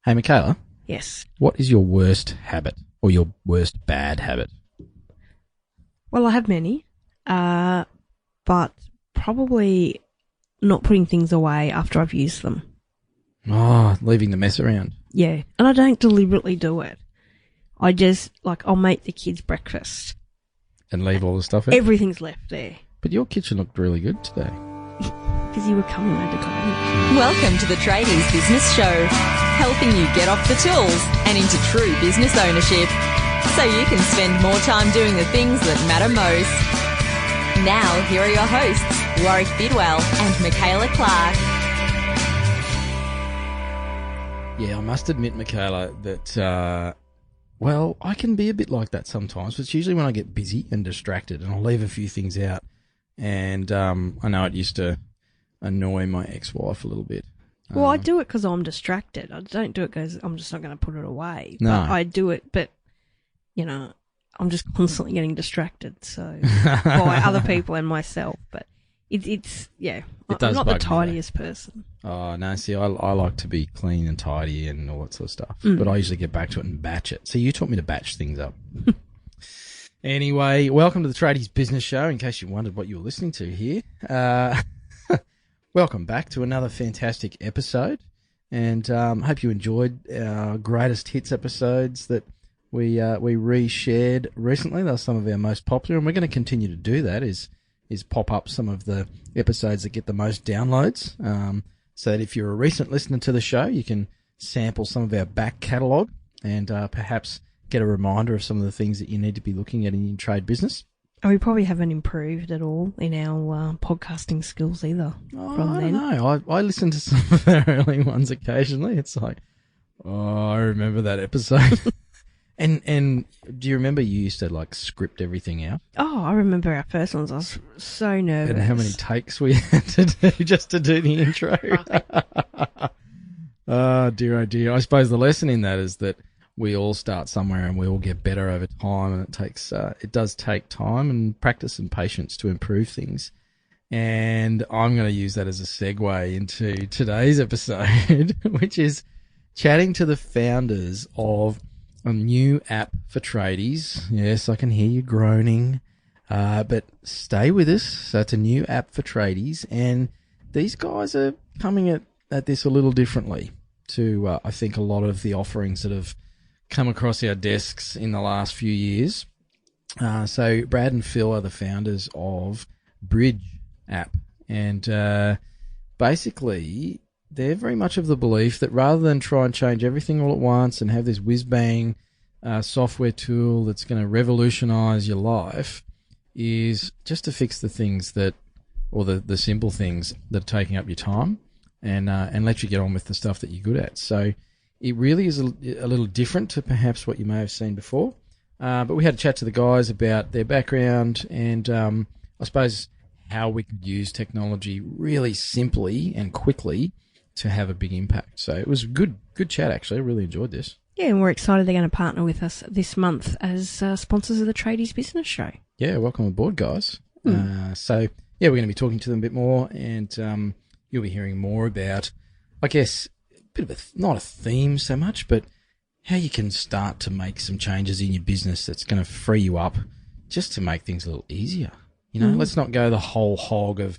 Hey, Michaela, Yes. what is your worst habit or your worst bad habit? Well, I have many, but probably not putting things away after I've used them. Oh, leaving the mess around. Yeah, and I don't deliberately do it. I just, I'll make the kids breakfast. And leave all the stuff out? Everything's left there. But your kitchen looked really good today. Because you were coming, I had to clean. Welcome to the Tradies Business Show, helping you get off the tools and into true business ownership, so you can spend more time doing the things that matter most. Now, here are your hosts, Warwick Bidwell and Michaela Clark. Yeah, I must admit, Michaela, that, I can be a bit like that sometimes. But it's usually when I get busy and distracted and I'll leave a few things out. And I know it used to annoy my ex-wife a little bit. Well, I do it because I'm distracted. I don't do it because I'm just not going to put it away. No. But I do it, but, I'm just constantly getting distracted, so, by other people and myself. But I'm not the tidiest person. Oh, no, see, I like to be clean and tidy and all that sort of stuff. But I usually get back to it and batch it. So you taught me to batch things up. Anyway, welcome to the Tradies Business Show, in case you wondered what you were listening to here. Welcome back to another fantastic episode, and hope you enjoyed our greatest hits episodes that we reshared recently. They're some of our most popular, and we're going to continue to do that, is pop up some of the episodes that get the most downloads, so that if you're a recent listener to the show, you can sample some of our back catalogue and perhaps get a reminder of some of the things that you need to be looking at in your trade business. We probably haven't improved at all in our podcasting skills either. I don't know. I listen to some of our early ones occasionally. It's like, I remember that episode. And do you remember you used to script everything out? Oh, I remember our first ones. I was so nervous. And how many takes we had to do just to do the intro. Oh dear. I suppose the lesson in that is that we all start somewhere and we all get better over time, and it does take time and practice and patience to improve things. And I'm going to use that as a segue into today's episode, which is chatting to the founders of a new app for tradies. Yes, I can hear you groaning, but stay with us. So it's a new app for tradies, and these guys are coming at this a little differently to, I think, a lot of the offerings that have come across our desks in the last few years. So Brad and Phil are the founders of Bridge app, and basically they're very much of the belief that rather than try and change everything all at once and have this whiz-bang software tool that's going to revolutionize your life, is just to fix the things or the simple things that are taking up your time, and let you get on with the stuff that you're good at. So it really is a little different to perhaps what you may have seen before. But we had a chat to the guys about their background and I suppose how we could use technology really simply and quickly to have a big impact. So it was a good chat, actually. I really enjoyed this. Yeah, and we're excited they're going to partner with us this month as sponsors of the Tradies Business Show. Yeah, welcome aboard, guys. So, we're going to be talking to them a bit more, and you'll be hearing more about, I guess, bit of not a theme so much, but how you can start to make some changes in your business that's going to free you up just to make things a little easier. Let's not go the whole hog of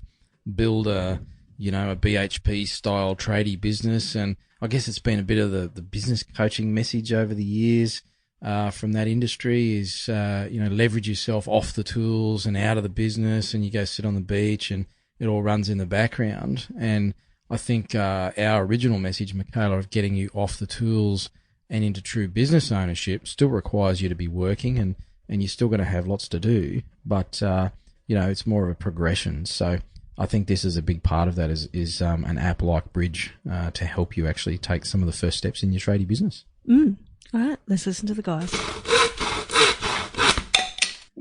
build a BHP style tradie business. And I guess it's been a bit of the business coaching message over the years from that industry is, leverage yourself off the tools and out of the business, and you go sit on the beach and it all runs in the background. And I think our original message, Michaela, of getting you off the tools and into true business ownership still requires you to be working, and you're still going to have lots to do, but it's more of a progression. So I think this is a big part of that is an app like Bridge to help you actually take some of the first steps in your tradie business. All right, let's listen to the guys.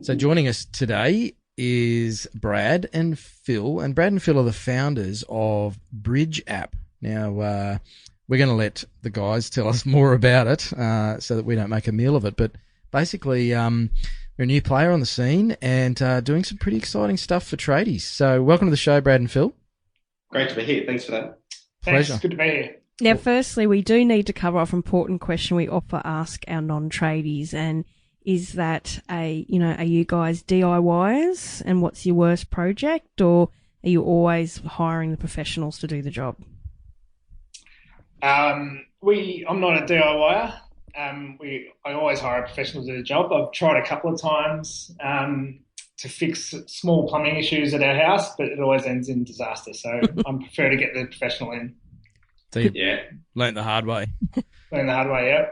So joining us today is Brad and Phil, and Brad and Phil are the founders of Bridge app. Now, we're going to let the guys tell us more about it so that we don't make a meal of it, but basically they're a new player on the scene and doing some pretty exciting stuff for tradies. So welcome to the show, Brad and Phil. Great to be here. Thanks for that. Pleasure. Thanks. Good to be here. Now, firstly, we do need to cover off an important question we often ask our non-tradies, and is that are you guys DIYers, and what's your worst project, or are you always hiring the professionals to do the job? I'm not a DIYer. I always hire a professional to do the job. I've tried a couple of times to fix small plumbing issues at our house, but it always ends in disaster. So I prefer to get the professional in. So you learnt the hard way. Learn the hard way, yeah.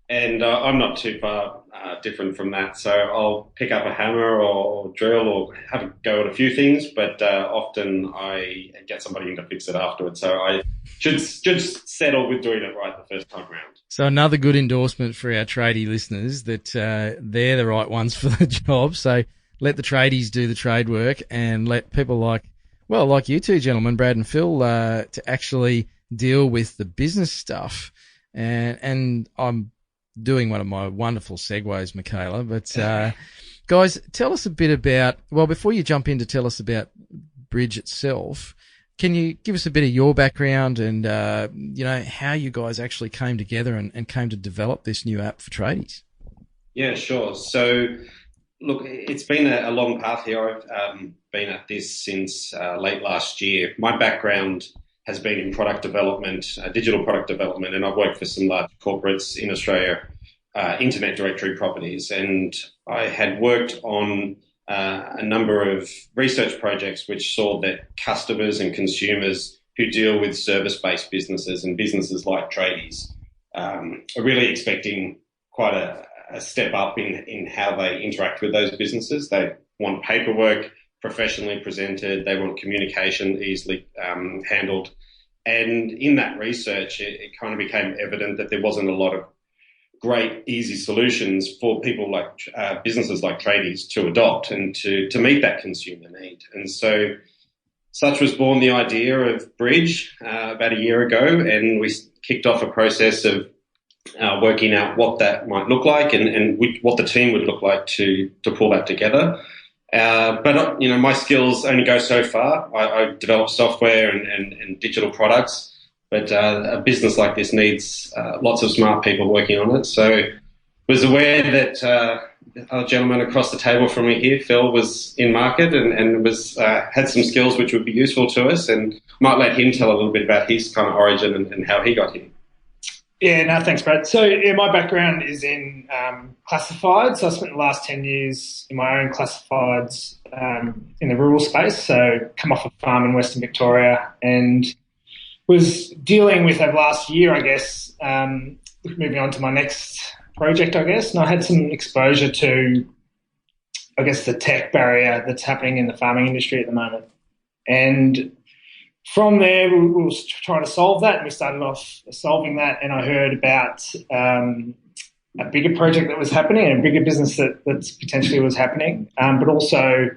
And I'm not too far different from that. So I'll pick up a hammer or drill or have a go at a few things, but often I get somebody in to fix it afterwards. So I should settle with doing it right the first time around. So another good endorsement for our tradie listeners that they're the right ones for the job. So let the tradies do the trade work, and let people like you two gentlemen, Brad and Phil, to actually deal with the business stuff. And I'm doing one of my wonderful segues, Michaela. But guys, tell us a bit about, before you jump in to tell us about Bridge itself, can you give us a bit of your background and, how you guys actually came together and came to develop this new app for tradies? Yeah, sure. So, look, it's been a long path here. I've been at this since late last year. My background has been in product development, digital product development, and I've worked for some large corporates in Australia, internet directory properties. And I had worked on a number of research projects which saw that customers and consumers who deal with service-based businesses and businesses like tradies are really expecting quite a step up in how they interact with those businesses. They want paperwork professionally presented. They want communication easily handled. And in that research, it kind of became evident that there wasn't a lot of great, easy solutions for people like businesses like tradies to adopt and to meet that consumer need. And so such was born the idea of Bridge about a year ago, and we kicked off a process of working out what that might look like and what the team would look like to pull that together. But my skills only go so far. I develop software and digital products, but a business like this needs lots of smart people working on it. So I was aware that a gentleman across the table from me here, Phil, was in market and was had some skills which would be useful to us, and might let him tell a little bit about his kind of origin and how he got here. Yeah, no, thanks, Brad. So, my background is in classifieds. So I spent the last 10 years in my own classifieds in the rural space. So come off a farm in Western Victoria and was dealing with over the last year, I guess, moving on to my next project, I guess. And I had some exposure to, I guess, the tech barrier that's happening in the farming industry at the moment. And from there, we were trying to solve that, and we started off solving that, and I heard about a bigger project that was happening and a bigger business that potentially was happening, but also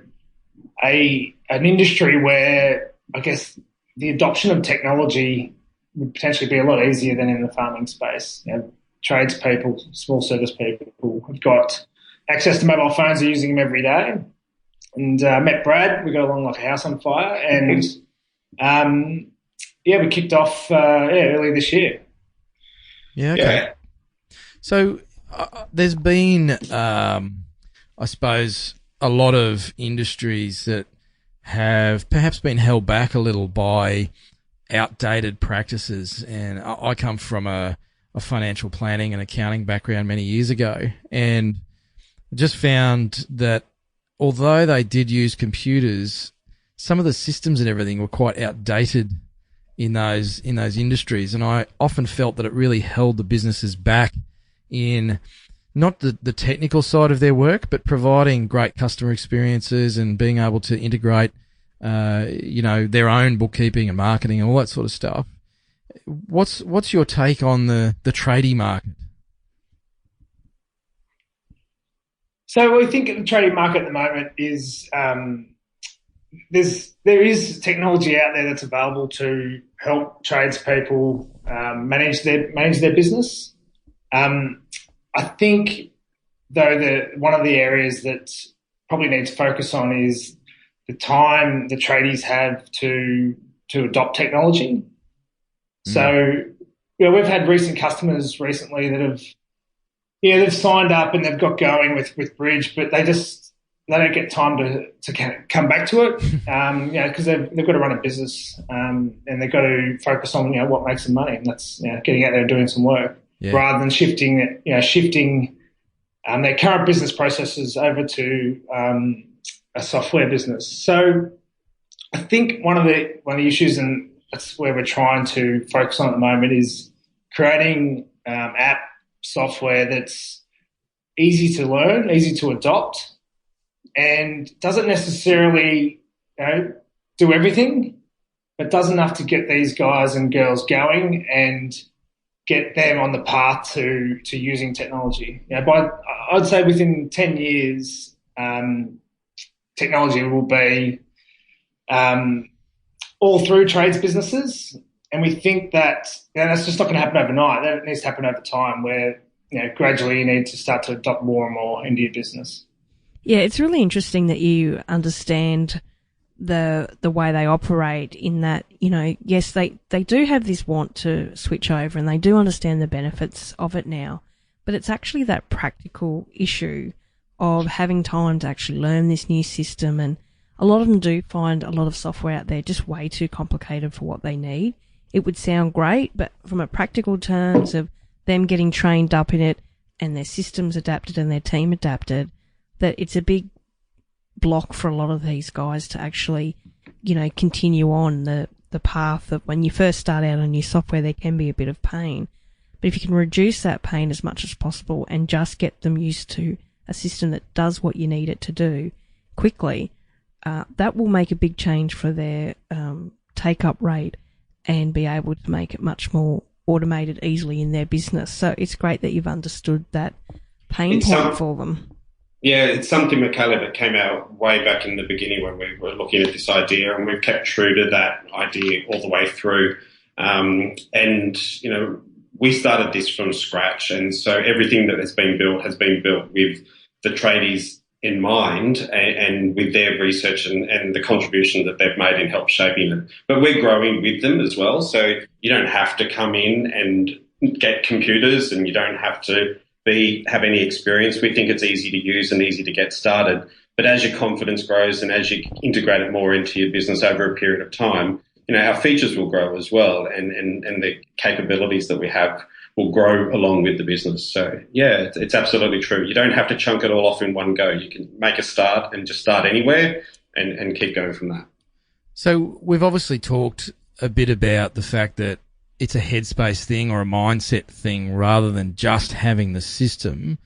an industry where I guess the adoption of technology would potentially be a lot easier than in the farming space. Tradespeople, small service people have got access to mobile phones, are using them every day. And met Brad, we got along like a house on fire, and we kicked off early this year. Yeah, okay. Yeah. So there's been, I suppose, a lot of industries that have perhaps been held back a little by outdated practices. And I come from a financial planning and accounting background many years ago, and just found that although they did use computers, some of the systems and everything were quite outdated in those industries. And I often felt that it really held the businesses back in not the technical side of their work, but providing great customer experiences and being able to integrate, their own bookkeeping and marketing and all that sort of stuff. What's your take on the tradie market? So we think the tradie market at the moment is there is technology out there that's available to help tradespeople manage their business. I think though one of the areas that probably needs to focus on is the time the tradies have to adopt technology. So we've had recent customers recently that have, they've signed up and they've got going with Bridge, but they don't get time to come back to it, because they've got to run a business, and they've got to focus on, what makes them money, and that's, getting out there and doing some work, rather than shifting their current business processes over to a software business. So I think one of the issues, and that's where we're trying to focus on at the moment, is creating app software that's easy to learn, easy to adopt, and doesn't necessarily do everything, but does enough to get these guys and girls going and get them on the path to using technology. I'd say within 10 years, technology will be all through trades businesses, and we think that that's just not going to happen overnight. That needs to happen over time, where gradually you need to start to adopt more and more into your business. Yeah, it's really interesting that you understand the way they operate, in that, yes, they do have this want to switch over and they do understand the benefits of it now, but it's actually that practical issue of having time to actually learn this new system. And a lot of them do find a lot of software out there just way too complicated for what they need. It would sound great, but from a practical terms of them getting trained up in it and their systems adapted and their team adapted, that it's a big block for a lot of these guys to actually, continue on the path of, when you first start out on new software, there can be a bit of pain. But if you can reduce that pain as much as possible and just get them used to a system that does what you need it to do quickly, that will make a big change for their take-up rate and be able to make it much more automated easily in their business. So it's great that you've understood that pain point for them. Yeah, it's something, Michaela, that came out way back in the beginning when we were looking at this idea, and we've kept true to that idea all the way through. We started this from scratch, and so everything that has been built with the tradies in mind, and with their research and the contribution that they've made in help shaping it. But we're growing with them as well, so you don't have to come in and get computers, and you don't have to have any experience. We think it's easy to use and easy to get started. But as your confidence grows and as you integrate it more into your business over a period of time, our features will grow as well, and the capabilities that we have will grow along with the business. So, yeah, it's absolutely true. You don't have to chunk it all off in one go. You can make a start and just start anywhere and keep going from that. So we've obviously talked a bit about the fact that it's a headspace thing or a mindset thing rather than just having the system.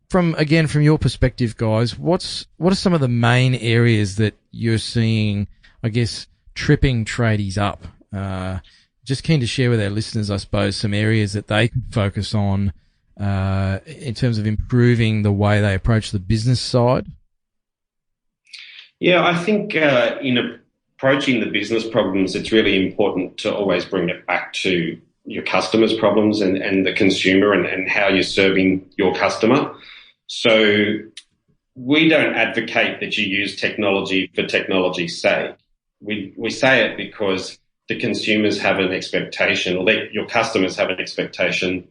From your perspective, guys, what are some of the main areas that you're seeing, I guess, tripping tradies up? Just keen to share with our listeners, I suppose, some areas that they could focus on in terms of improving the way they approach the business side. Yeah, I think in approaching the business problems, it's really important to always bring it back to your customers' problems and the consumer and how you're serving your customer. So we don't advocate that you use technology for technology's sake. We say it because the consumers have an expectation, or your customers have an expectation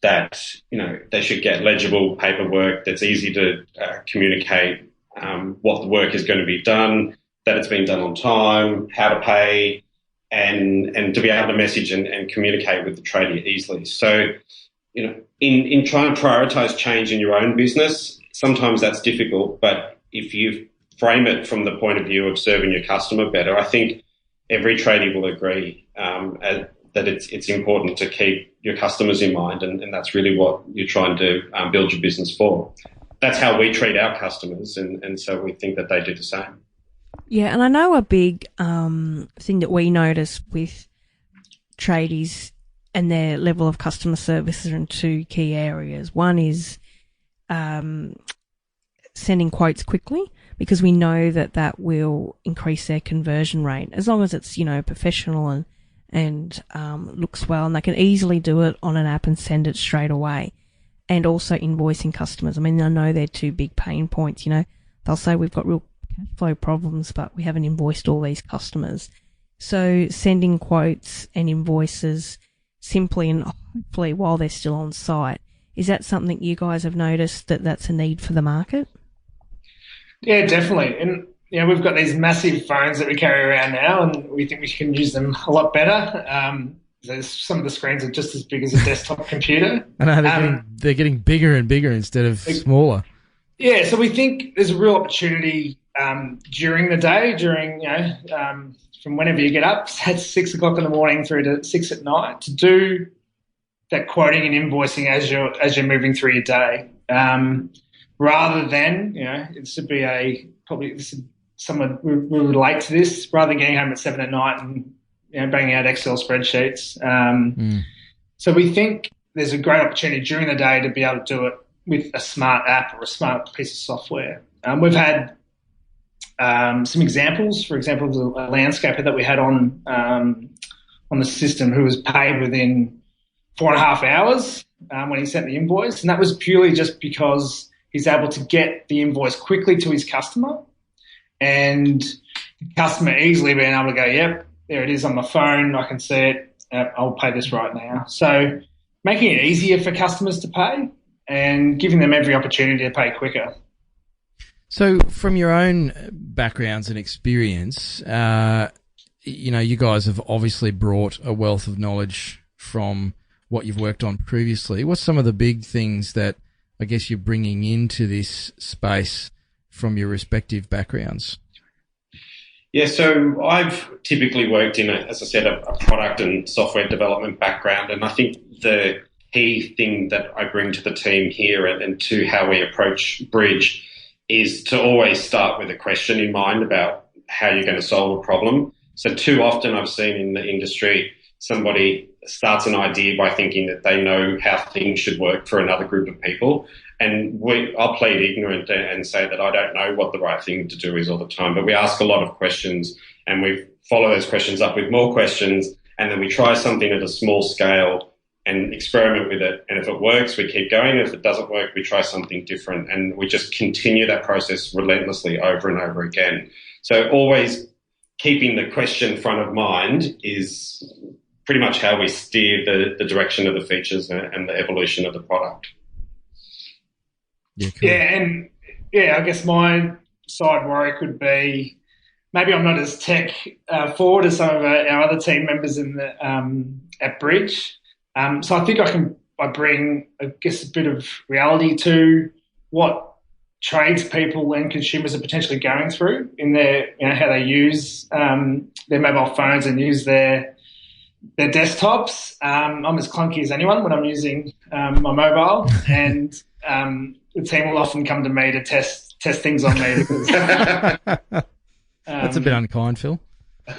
that, they should get legible paperwork that's easy to communicate what the work is going to be done, that it's been done on time, how to pay, and to be able to message and communicate with the tradie easily. So, in trying to prioritise change in your own business, sometimes that's difficult, but if you frame it from the point of view of serving your customer better, I think every tradie will agree that it's important to keep your customers in mind, and that's really what you're trying to build your business for. That's how we treat our customers, and so we think that they do the same. Yeah, and I know a big thing that we notice with tradies and their level of customer service are in two key areas. One is sending quotes quickly, because we know that will increase their conversion rate as long as it's, professional and looks well, and they can easily do it on an app and send it straight away. And also invoicing customers. I mean, I know they're two big pain points. They'll say we've got real cash flow problems, but we haven't invoiced all these customers. So sending quotes and invoices simply and hopefully while they're still on site. Is that something you guys have noticed that that's a need for the market? Yeah, definitely. And we've got these massive phones that we carry around now, and we think we can use them a lot better. Some of the screens are just as big as a desktop computer. I know they're getting bigger and bigger instead of smaller. Yeah, so we think there's a real opportunity during the day, from whenever you get up at 6 o'clock in the morning through to 6 at night, to do that quoting and invoicing as you're moving through your day, rather than someone will relate to this, rather than getting home at 7 at night and banging out Excel spreadsheets. So we think there's a great opportunity during the day to be able to do it with a smart app or a smart piece of software. We've had some examples. For example, a landscaper that we had on the system who was paid within 4.5 hours when he sent the invoice, and that was purely just because he's able to get the invoice quickly to his customer, and the customer easily being able to go, yep, there it is on my phone, I can see it, I'll pay this right now. So making it easier for customers to pay and giving them every opportunity to pay quicker. So from your own backgrounds and experience, you guys have obviously brought a wealth of knowledge from what you've worked on previously. What's some of the big things that I guess you're bringing into this space from your respective backgrounds? Yeah, so I've typically worked in, as I said, a product and software development background, and I think the key thing that I bring to the team here and to how we approach Bridge is to always start with a question in mind about how you're going to solve a problem. So too often I've seen in the industry somebody starts an idea by thinking that they know how things should work for another group of people. And I'll plead ignorant and say that I don't know what the right thing to do is all the time. But we ask a lot of questions and we follow those questions up with more questions. And then we try something at a small scale and experiment with it. And if it works, we keep going. If it doesn't work, we try something different. And we just continue that process relentlessly over and over again. So always keeping the question front of mind is pretty much how we steer the direction of the features and the evolution of the product. Yeah, cool. I guess my side worry could be maybe I'm not as tech forward as some of our other team members at Bridge. So I think I bring, I guess, a bit of reality to what tradespeople and consumers are potentially going through in their, how they use their mobile phones and use their desktops. I'm as clunky as anyone when I'm using my mobile, and the team will often come to me to test things on me. Because, that's a bit unkind, Phil. But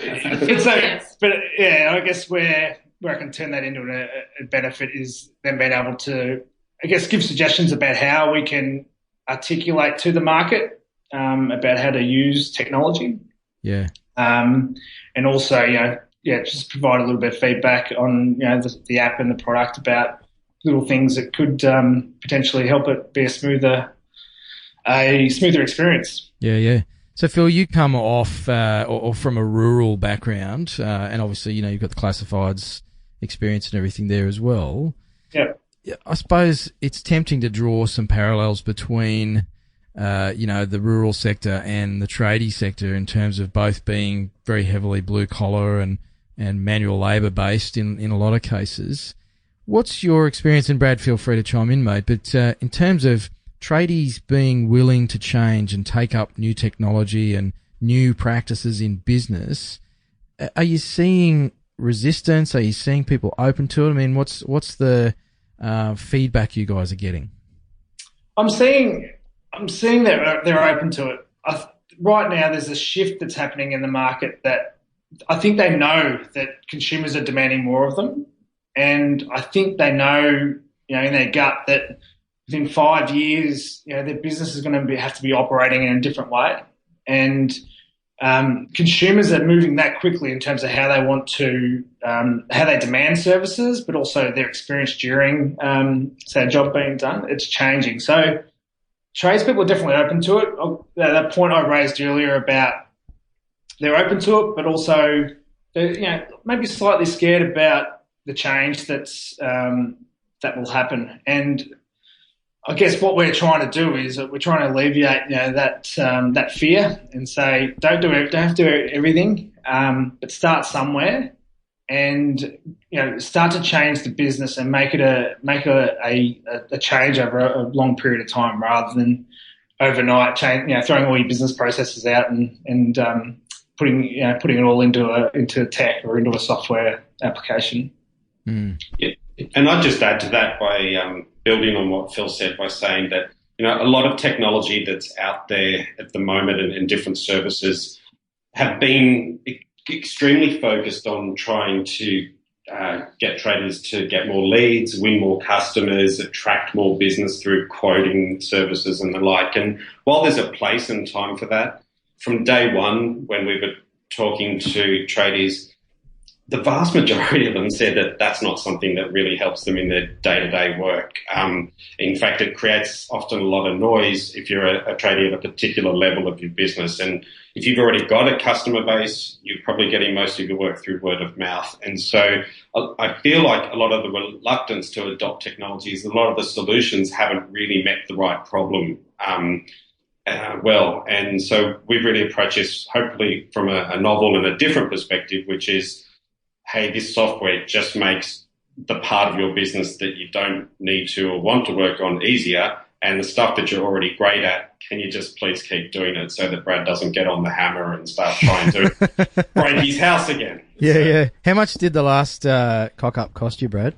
yeah, I guess where I can turn that into a benefit is then being able to, I guess, give suggestions about how we can articulate to the market about how to use technology. Yeah. And also, just provide a little bit of feedback on, the app and the product about little things that could potentially help it be a smoother experience. Yeah. So, Phil, you come off or from a rural background, and obviously, you've got the classifieds experience and everything there as well. Yeah. I suppose it's tempting to draw some parallels between, the rural sector and the tradie sector in terms of both being very heavily blue collar and manual labour based in a lot of cases. What's your experience? And Brad, feel free to chime in, mate. But in terms of tradies being willing to change and take up new technology and new practices in business, are you seeing resistance? Are you seeing people open to it? I mean, what's the feedback you guys are getting? I'm seeing that they're open to it. Right now, there's a shift that's happening in the market that I think they know that consumers are demanding more of them, and I think they know, in their gut that within 5 years, their business is going to have to be operating in a different way, and consumers are moving that quickly in terms of how they want to, how they demand services, but also their experience during, say, a job being done. It's changing. So tradespeople are definitely open to it. That point I raised earlier about they're open to it, but also they're, maybe slightly scared about the change that will happen. And I guess what we're trying to do is we're trying to alleviate that fear and say don't have to do everything, but start somewhere and start to change the business and make it a change over a long period of time rather than overnight throwing all your business processes out and putting it all into tech or into a software application. Yeah. And I'd just add to that by building on what Phil said by saying that a lot of technology that's out there at the moment and different services have been extremely focused on trying to get traders to get more leads, win more customers, attract more business through quoting services and the like. And while there's a place and time for that, from day one when we were talking to tradies, the vast majority of them said that that's not something that really helps them in their day-to-day work. In fact, it creates often a lot of noise if you're a tradie at a particular level of your business. And if you've already got a customer base, you're probably getting most of your work through word of mouth. And so I feel like a lot of the reluctance to adopt technologies, a lot of the solutions haven't really met the right problem well. And so we really approach this hopefully from a novel and a different perspective, which is, hey, this software just makes the part of your business that you don't need to or want to work on easier, and the stuff that you're already great at, can you just please keep doing it so that Brad doesn't get on the hammer and start trying to break his house again? Yeah. How much did the last cock-up cost you, Brad?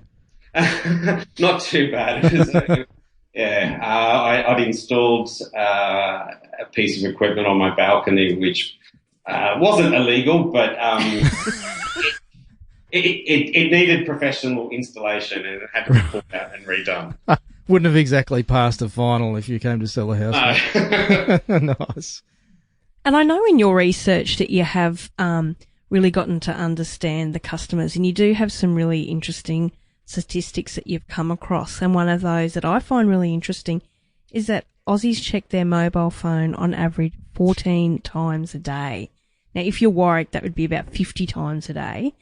Not too bad. I'd installed a piece of equipment on my balcony, which wasn't illegal, but it needed professional installation and it had to be pulled out and redone. Wouldn't have exactly passed a final if you came to sell a house. No. Nice. And I know in your research that you have really gotten to understand the customers, and you do have some really interesting statistics that you've come across. And one of those that I find really interesting is that Aussies check their mobile phone on average 14 times a day. Now, if you're Warwick, that would be about 50 times a day.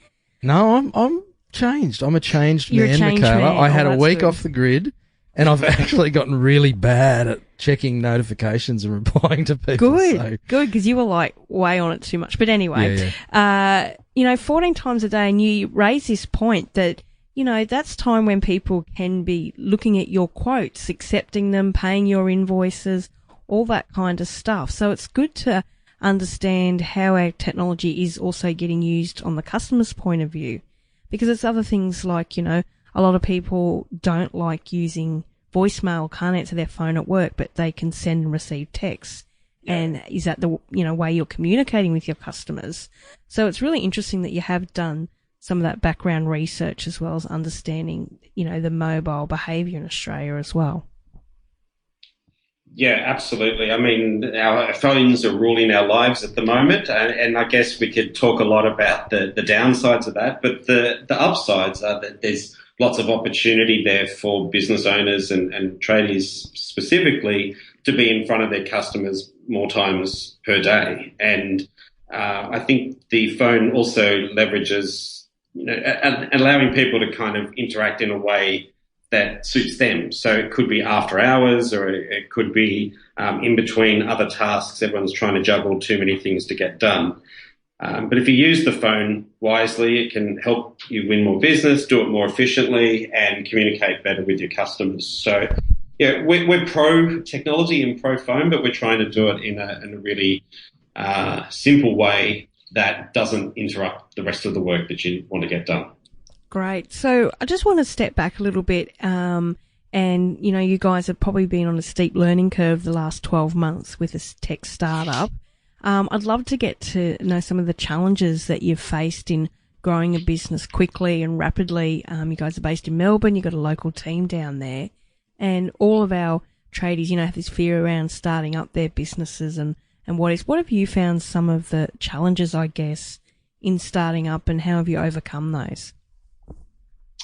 No, I'm changed. I'm a changed You're man, a changed Michaela. man. I had a that's week good. off the grid, and I've actually gotten really bad at checking notifications and replying to people. Good, because you were like way on it too much. But anyway, 14 times a day, and you raise this point that, that's time when people can be looking at your quotes, accepting them, paying your invoices, all that kind of stuff. So it's good to understand how our technology is also getting used on the customer's point of view, because it's other things like, a lot of people don't like using voicemail, can't answer their phone at work, but they can send and receive texts. Yeah. And is that the, way you're communicating with your customers? So it's really interesting that you have done some of that background research as well as understanding, the mobile behaviour in Australia as well. Yeah, absolutely. I mean, our phones are ruling our lives at the moment, and I guess we could talk a lot about the downsides of that, but the upsides are that there's lots of opportunity there for business owners and tradies specifically to be in front of their customers more times per day. And I think the phone also leverages, allowing people to kind of interact in a way that suits them. So it could be after hours, or it could be in between other tasks. Everyone's trying to juggle too many things to get done. But if you use the phone wisely, it can help you win more business, do it more efficiently, and communicate better with your customers. So, yeah, we're pro technology and pro phone, but we're trying to do it in a really simple way that doesn't interrupt the rest of the work that you want to get done. Great. So I just want to step back a little bit. And, you guys have probably been on a steep learning curve the last 12 months with this tech startup. I'd love to get to know some of the challenges that you've faced in growing a business quickly and rapidly. You guys are based in Melbourne. You've got a local team down there. And all of our tradies, have this fear around starting up their businesses and what have you found some of the challenges, I guess, in starting up, and how have you overcome those?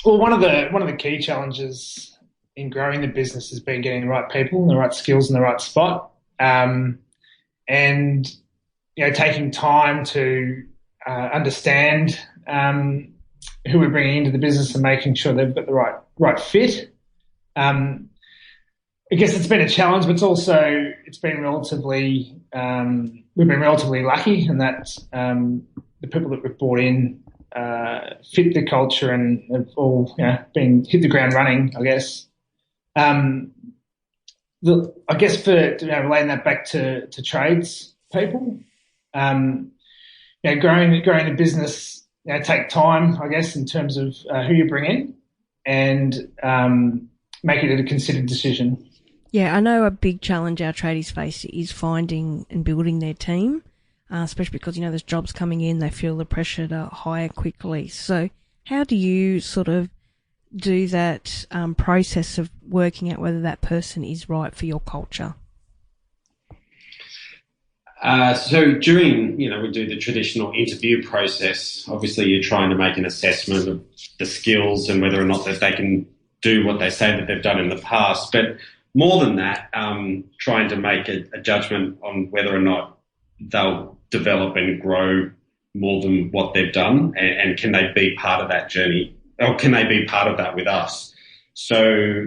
Well, one of the key challenges in growing the business has been getting the right people and the right skills in the right spot, and taking time to understand who we're bringing into the business and making sure they've got the right fit. I guess it's been a challenge, but it's been relatively we've been relatively lucky in that the people that we've brought in fit the culture and have all hit the ground running, I guess. I guess for relating that back to trades people, growing a business take time, I guess, in terms of who you bring in and make it a considered decision. Yeah, I know a big challenge our tradies face is finding and building their team, especially because, there's jobs coming in, they feel the pressure to hire quickly. So how do you sort of do that process of working out whether that person is right for your culture? So during, we do the traditional interview process. Obviously, you're trying to make an assessment of the skills and whether or not that they can do what they say that they've done in the past. But more than that, trying to make a judgment on whether or not they'll develop and grow more than what they've done, and can they be part of that journey, or can they be part of that with us? So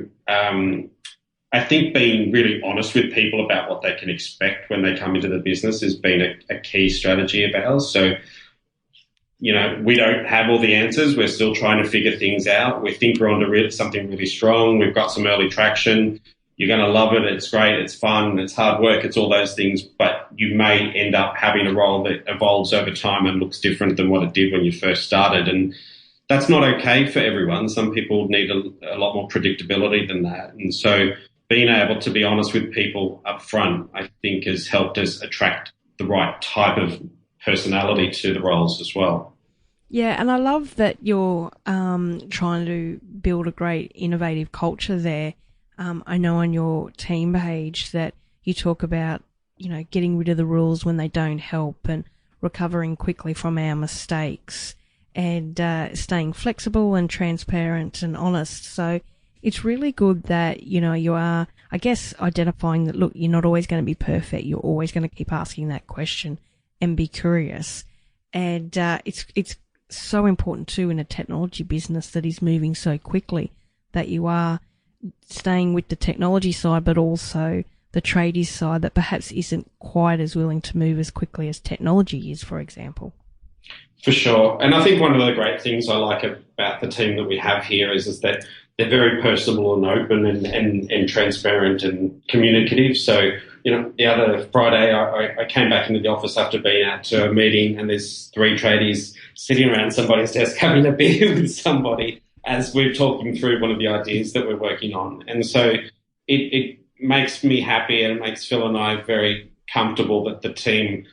I think being really honest with people about what they can expect when they come into the business has been a key strategy of ours. So, we don't have all the answers. We're still trying to figure things out. We think we're onto something really strong. We've got some early traction. You're going to love it. It's great. It's fun. It's hard work. It's all those things. But you may end up having a role that evolves over time and looks different than what it did when you first started. And that's not okay for everyone. Some people need a lot more predictability than that. And so being able to be honest with people up front, I think, has helped us attract the right type of personality to the roles as well. Yeah, and I love that you're trying to build a great innovative culture there. I know on your team page that you talk about, getting rid of the rules when they don't help and recovering quickly from our mistakes and staying flexible and transparent and honest. So it's really good that, you are, I guess, identifying that, look, you're not always going to be perfect. You're always going to keep asking that question and be curious. And it's so important too in a technology business that is moving so quickly that you are staying with the technology side, but also the tradies side that perhaps isn't quite as willing to move as quickly as technology is, for example. For sure. And I think one of the great things I like about the team that we have here is that they're very personable and open and transparent and communicative. So, the other Friday I came back into the office after being out to a meeting, and there's 3 tradies sitting around somebody's desk having a beer with somebody as we're talking through one of the ideas that we're working on. And so it makes me happy, and it makes Phil and I very comfortable that the team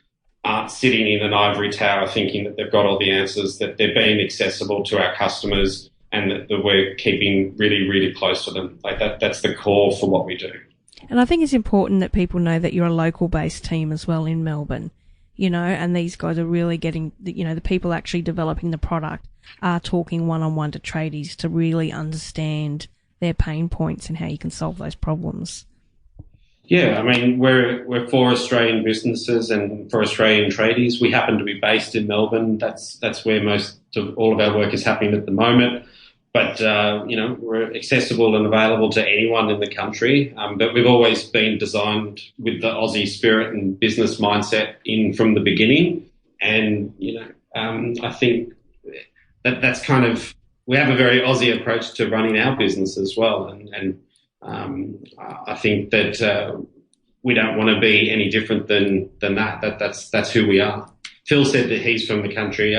aren't sitting in an ivory tower thinking that they've got all the answers, that they're being accessible to our customers, and that we're keeping really, really close to them. Like that's the core for what we do. And I think it's important that people know that you're a local-based team as well in Melbourne, and these guys are really getting, the people actually developing the product are talking one-on-one to tradies to really understand their pain points and how you can solve those problems. Yeah, I mean, we're for Australian businesses and for Australian tradies. We happen to be based in Melbourne. That's where most of all of our work is happening at the moment. But, we're accessible and available to anyone in the country. But we've always been designed with the Aussie spirit and business mindset in from the beginning. And, I think that's kind of, we have a very Aussie approach to running our business as well. And I think that we don't want to be any different than that. That's who we are. Phil said that he's from the country.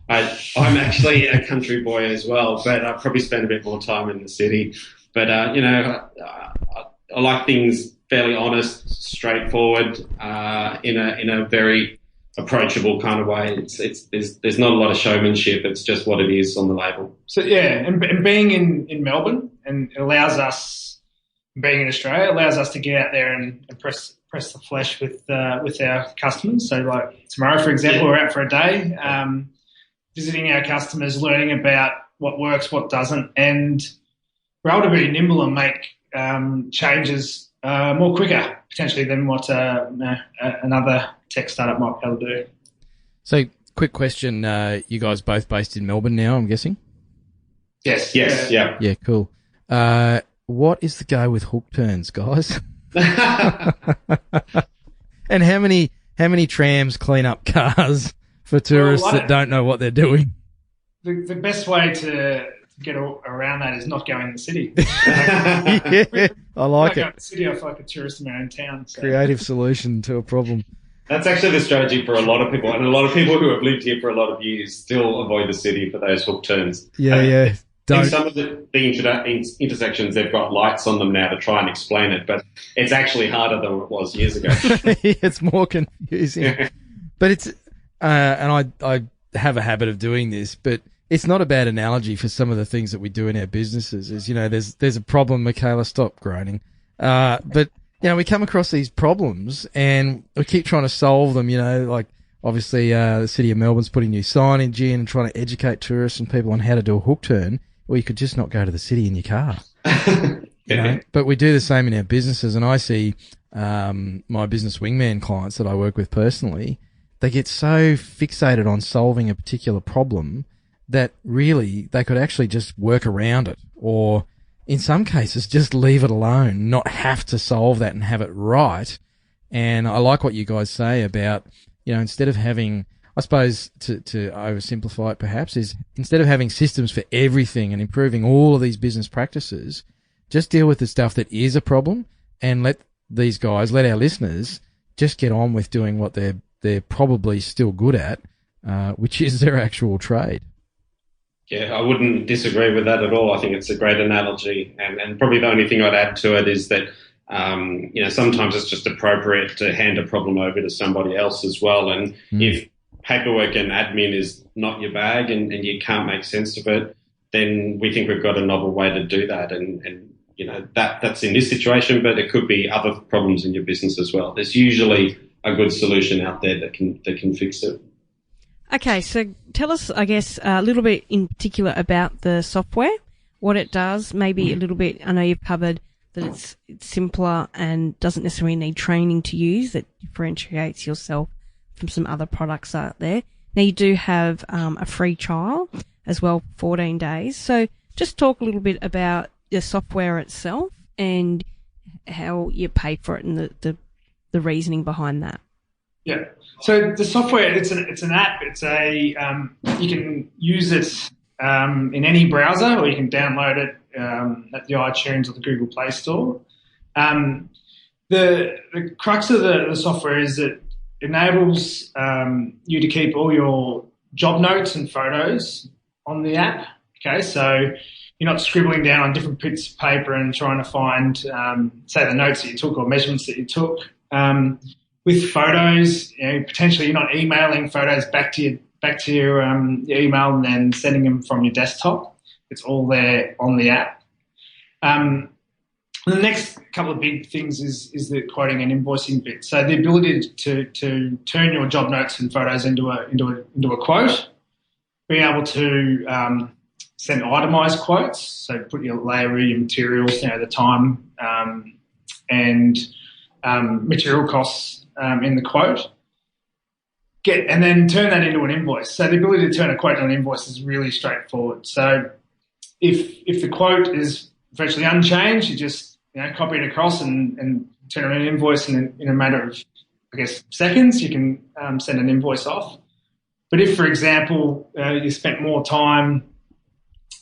I'm actually a country boy as well, but I probably spend a bit more time in the city. But I like things fairly honest, straightforward, in a very approachable kind of way. There's not a lot of showmanship. It's just what it is on the label. So yeah, and being in Melbourne, and it allows us, being in Australia, allows us to get out there and press the flesh with our customers. So like tomorrow, for example, we're out for a day, visiting our customers, learning about what works, what doesn't, and we're able to be nimble and make changes more quicker potentially than what another tech startup might be able to do. So quick question. You guys both based in Melbourne now, I'm guessing? Yes. Yeah. Yeah, cool. What is the go with hook turns, guys? And how many trams clean up cars for tourists that don't know what they're doing? The best way to get around that is not going in the city. Yeah, I like Going it. in the city, I feel like a tourist in my own town. So. Creative solution to a problem. That's actually the strategy for a lot of people, and a lot of people who have lived here for a lot of years still avoid the city for those hook turns. Yeah. In Don't. some of the intersections, they've got lights on them now to try and explain it, but it's actually harder than it was years ago. It's more confusing. But it's, and I have a habit of doing this, but it's not a bad analogy for some of the things that we do in our businesses. Is, there's a problem. Michaela, stop groaning. But we come across these problems and we keep trying to solve them. Like obviously the City of Melbourne's putting new signage in and trying to educate tourists and people on how to do a hook turn. Well, you could just not go to the city in your car. But we do the same in our businesses, and I see my business wingman clients that I work with personally, they get so fixated on solving a particular problem that really they could actually just work around it, or in some cases just leave it alone, not have to solve that and have it right. And I like what you guys say about, instead of having, I suppose to oversimplify it perhaps, is instead of having systems for everything and improving all of these business practices, just deal with the stuff that is a problem and let our listeners just get on with doing what they're probably still good at, which is their actual trade. Yeah, I wouldn't disagree with that at all. I think it's a great analogy, and probably the only thing I'd add to it is that sometimes it's just appropriate to hand a problem over to somebody else as well. And if paperwork and admin is not your bag and you can't make sense of it, then we think we've got a novel way to do that. And that's in this situation, but it could be other problems in your business as well. There's usually a good solution out there that can fix it. Okay, so tell us, I guess, a little bit in particular about the software, what it does, maybe a little bit. I know you've covered that it's simpler and doesn't necessarily need training to use, that differentiates yourself from some other products out there. Now, you do have a free trial as well, 14 days. So just talk a little bit about the software itself and how you pay for it and the reasoning behind that. Yeah. So the software, it's an app. It's you can use it in any browser, or you can download it at the iTunes or the Google Play Store. The crux of the software is that it enables you to keep all your job notes and photos on the app. Okay, so you're not scribbling down on different bits of paper and trying to find, say, the notes that you took or measurements that you took. With photos, potentially you're not emailing photos back to your email and then sending them from your desktop. It's all there on the app. The next couple of big things is the quoting and invoicing bit. So the ability to turn your job notes and photos into a quote, being able to send itemised quotes, so put your labour, your materials, the time and material costs in the quote. And then turn that into an invoice. So the ability to turn a quote into an invoice is really straightforward. So if the quote is virtually unchanged, you just copy it across and turn it into an invoice in a matter of, I guess, seconds. You can send an invoice off. But if, for example, you spent more time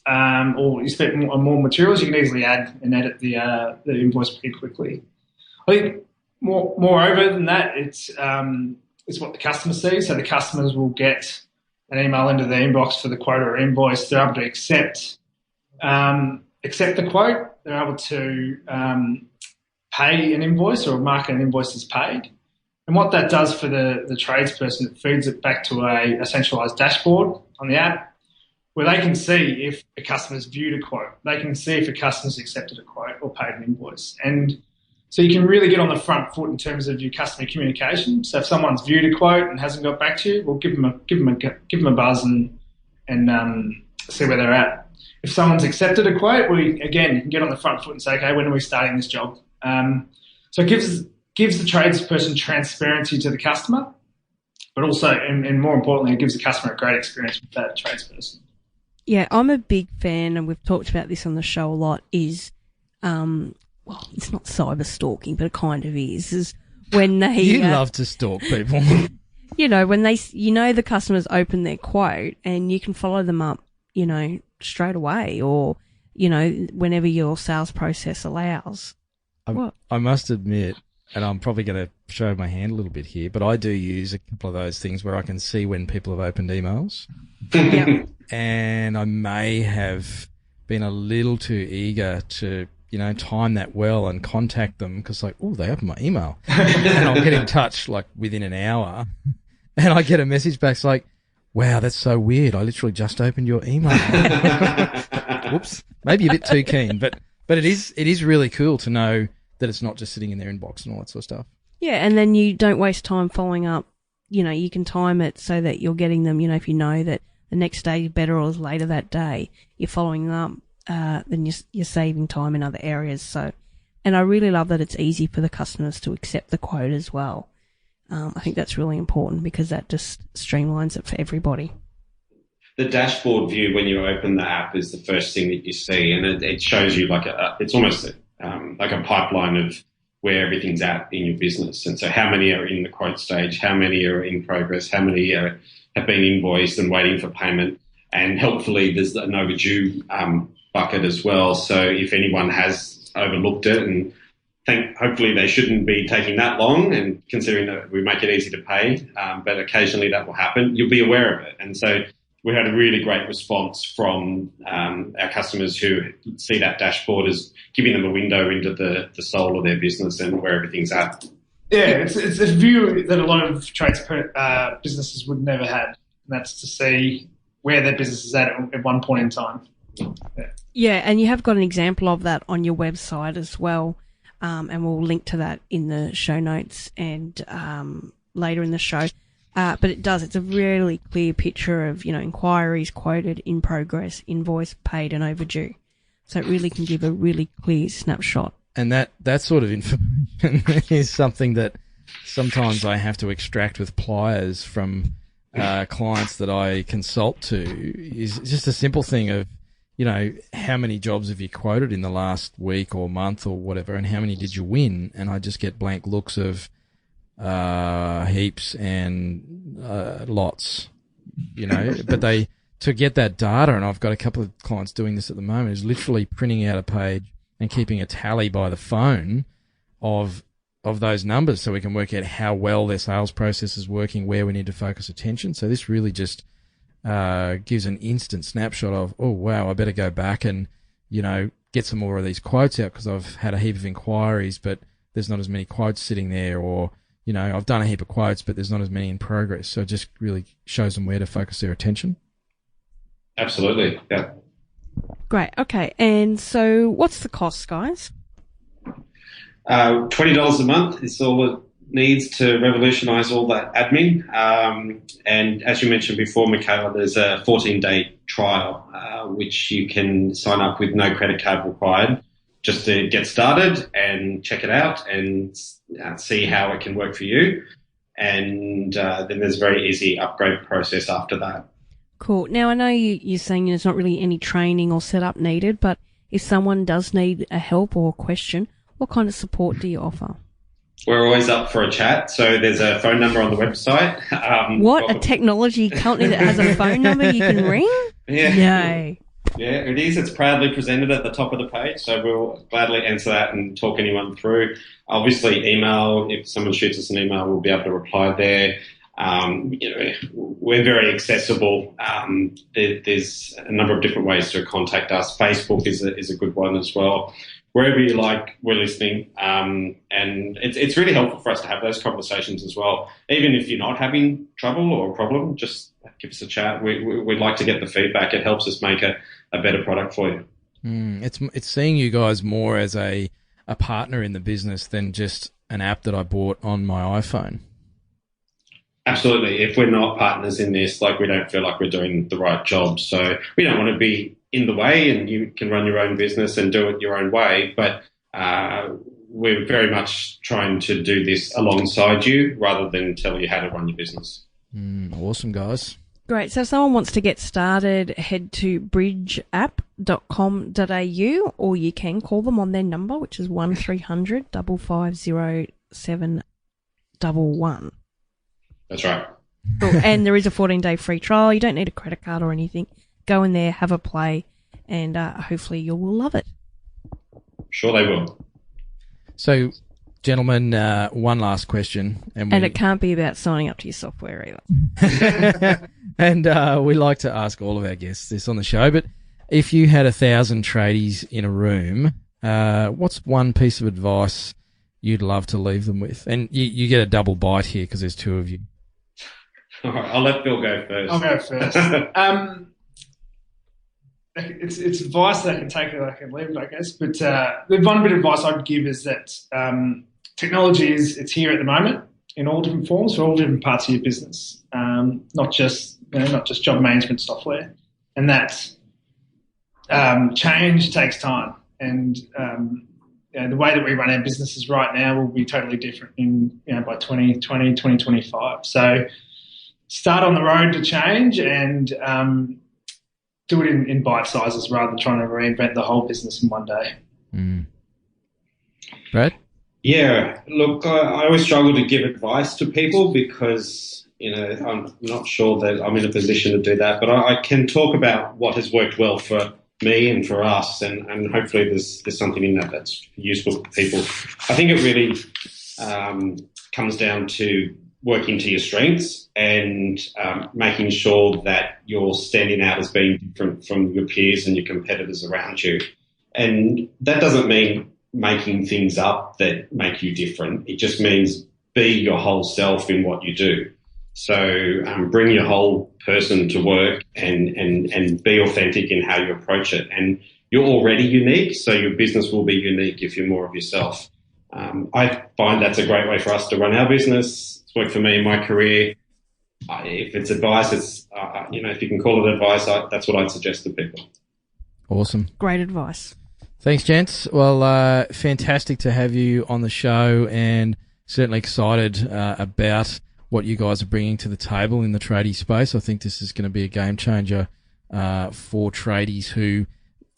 or you spent more materials, you can easily add and edit the invoice pretty quickly. I think moreover than that, it's what the customer sees. So the customers will get an email into their inbox for the quote or invoice. They're able to accept the quote. They're able to pay an invoice or mark an invoice as paid. And what that does for the tradesperson, it feeds it back to a centralised dashboard on the app where they can see if a customer's viewed a quote. They can see if a customer's accepted a quote or paid an invoice. And so you can really get on the front foot in terms of your customer communication. So if someone's viewed a quote and hasn't got back to you, well, give them a buzz and see where they're at. If someone's accepted a quote, you can get on the front foot and say, okay, when are we starting this job? So it gives the tradesperson transparency to the customer. but also, and more importantly, it gives the customer a great experience with that tradesperson. Yeah, I'm a big fan, and we've talked about this on the show a lot, is, well, it's not cyber stalking, but it kind of is when they... You love to stalk people. You know, when the customers open their quote and you can follow them up, straight away, or, whenever your sales process allows. I must admit, and I'm probably going to show my hand a little bit here, but I do use a couple of those things where I can see when people have opened emails. Yeah. And I may have been a little too eager to, time that well and contact them because they opened my email. And I'll get in touch within an hour and I get a message back. It's like, wow, that's so weird. I literally just opened your email. Whoops. Maybe a bit too keen, but it is really cool to know that it's not just sitting in their inbox and all that sort of stuff. Yeah, and then you don't waste time following up. You can time it so that you're getting them, if you know that the next day is better or is later that day, you're following them up, then you're saving time in other areas. So, and I really love that it's easy for the customers to accept the quote as well. I think that's really important because that just streamlines it for everybody. The dashboard view when you open the app is the first thing that you see, and it shows you it's almost like a pipeline of where everything's at in your business. And so how many are in the quote stage, how many are in progress, how many have been invoiced and waiting for payment. And helpfully there's an overdue bucket as well. So if anyone has overlooked it, and hopefully they shouldn't be taking that long, and considering that we make it easy to pay, but occasionally that will happen, you'll be aware of it. And so we had a really great response from our customers who see that dashboard as giving them a window into the soul of their business and where everything's at. Yeah, it's a view that a lot of businesses would never have, and that's to see where their business is at one point in time. Yeah, and you have got an example of that on your website as well, and we'll link to that in the show notes and later in the show. But it's a really clear picture of, inquiries quoted, in progress, invoice, paid and overdue. So it really can give a really clear snapshot. And that sort of information is something that sometimes I have to extract with pliers from clients that I consult to. Is just a simple thing of, how many jobs have you quoted in the last week or month or whatever, and how many did you win? And I just get blank looks of heaps and lots, but to get that data, and I've got a couple of clients doing this at the moment, is literally printing out a page and keeping a tally by the phone of those numbers so we can work out how well their sales process is working, where we need to focus attention. So this really just gives an instant snapshot of, oh wow, I better go back and get some more of these quotes out because I've had a heap of inquiries but there's not as many quotes sitting there, or I've done a heap of quotes, but there's not as many in progress. So it just really shows them where to focus their attention. Absolutely, yeah. Great. Okay. And so what's the cost, guys? $20 a month is all it needs to revolutionise all that admin. And as you mentioned before, Michaela, there's a 14-day trial, which you can sign up with no credit card required, just to get started and check it out and see how it can work for you. And then there's a very easy upgrade process after that. Cool. Now, I know you're saying there's not really any training or setup needed, but if someone does need a help or a question, what kind of support do you offer? We're always up for a chat. So there's a phone number on the website. A technology company that has a phone number you can ring? Yeah. Yay. Yeah, it is. It's proudly presented at the top of the page, so we'll gladly answer that and talk anyone through. Obviously, email. If someone shoots us an email, we'll be able to reply there. We're very accessible. There's a number of different ways to contact us. Facebook is a good one as well. Wherever you like, we're listening. And it's really helpful for us to have those conversations as well. Even if you're not having trouble or a problem, just give us a chat. We'd like to get the feedback. It helps us make a better product for you. It's seeing you guys more as a partner in the business than just an app that I bought on my iPhone. Absolutely. If we're not partners in this, we don't feel like we're doing the right job. So we don't want to be in the way, and you can run your own business and do it your own way. But we're very much trying to do this alongside you rather than tell you how to run your business. Awesome, guys. Great. So if someone wants to get started, head to bridgeapp.com.au, or you can call them on their number, which is 1300 550 711. That's right. Cool. And there is a 14-day free trial. You don't need a credit card or anything. Go in there, have a play, and hopefully you will love it. Sure they will. So, gentlemen, one last question. And it can't be about signing up to your software either. And we like to ask all of our guests this on the show, but if you had 1,000 tradies in a room, what's one piece of advice you'd love to leave them with? And you get a double bite here because there's two of you. All right, I'll let Phil go first. I'll go first. It's advice that I can take or I can leave it, I guess. But the one bit of advice I'd give is that technology it's here at the moment in all different forms for all different parts of your business, not just job management software, and that change takes time. And the way that we run our businesses right now will be totally different by 2020, 2025. So start on the road to change and do it in bite sizes rather than trying to reinvent the whole business in one day. Brad? Yeah, look, I always struggle to give advice to people because, I'm not sure that I'm in a position to do that, but I can talk about what has worked well for me and for us, and hopefully there's something in that that's useful for people. I think it really comes down to working to your strengths and making sure that you're standing out as being different from your peers and your competitors around you. And that doesn't mean making things up that make you different. It just means be your whole self in what you do. So bring your whole person to work and be authentic in how you approach it. And you're already unique, so your business will be unique if you're more of yourself. I find that's a great way for us to run our business. It's worked for me in my career. If it's advice, it's if you can call it advice, that's what I'd suggest to people. Awesome. Great advice. Thanks, gents. Well, fantastic to have you on the show, and certainly excited about what you guys are bringing to the table in the tradie space. I think this is going to be a game changer for tradies who,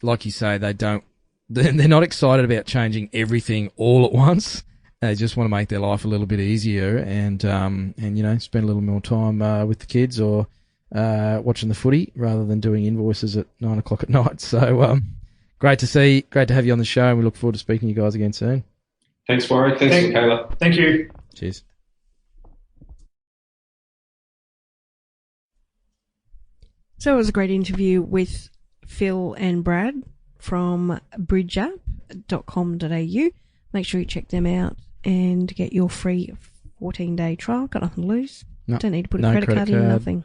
like you say, they're not excited about changing everything all at once. They just want to make their life a little bit easier and spend a little more time with the kids or watching the footy rather than doing invoices at 9 o'clock at night. So great to have you on the show, and we look forward to speaking to you guys again soon. Thanks, Warwick. Thanks, Michaela. Thank you. Cheers. So it was a great interview with Phil and Brad from bridgeapp.com.au. Make sure you check them out and get your free 14-day trial. Got nothing to lose. No, don't need to put a credit card in, nothing.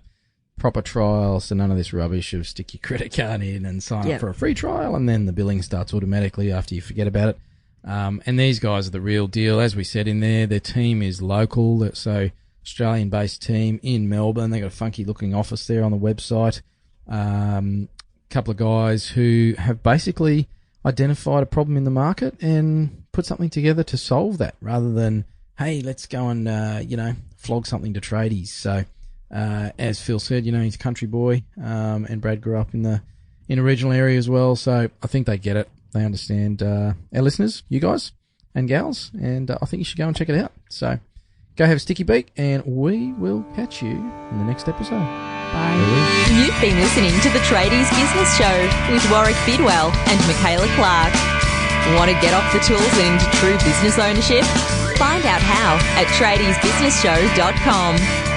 Proper trial, so none of this rubbish of stick your credit card in and sign up for a free trial, and then the billing starts automatically after you forget about it. And these guys are the real deal. As we said in there, their team is local, so Australian-based team in Melbourne. They've got a funky-looking office there on the website. Couple of guys who have basically identified a problem in the market and put something together to solve that, rather than, hey, let's go and flog something to tradies. So as Phil said, he's a country boy, and Brad grew up in a regional area as well. So I think they get it. They understand our listeners, you guys and gals, and I think you should go and check it out. So go have a sticky beak, and we will catch you in the next episode. Bye. You've been listening to the Tradies Business Show with Warwick Bidwell and Michaela Clark. Want to get off the tools and into true business ownership? Find out how at tradiesbusinessshow.com.